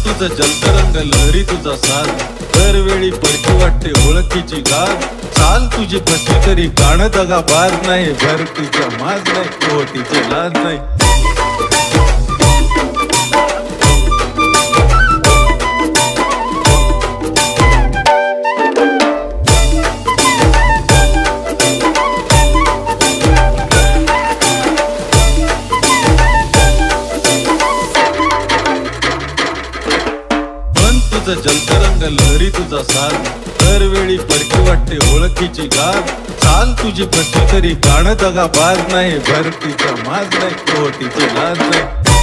तुझं जलतरंग लहरी तुझा साथ, दरवेळी पडकी वाटते ओळखीची गाठ. चाल तुझी फसली तरी गाणं दगा बाज नाही, भरतीच्या माज नाही, ओटीची लाज नाही. तुझं जलतरंग लहरी तुझा साथ, दरवेळी पडकी वाटते ओळखीची गाठ. चाल तुझी फसली तरी गाणं दगा बाज नाही, भरतीचा माज नाही, ओटीची लाज नाही.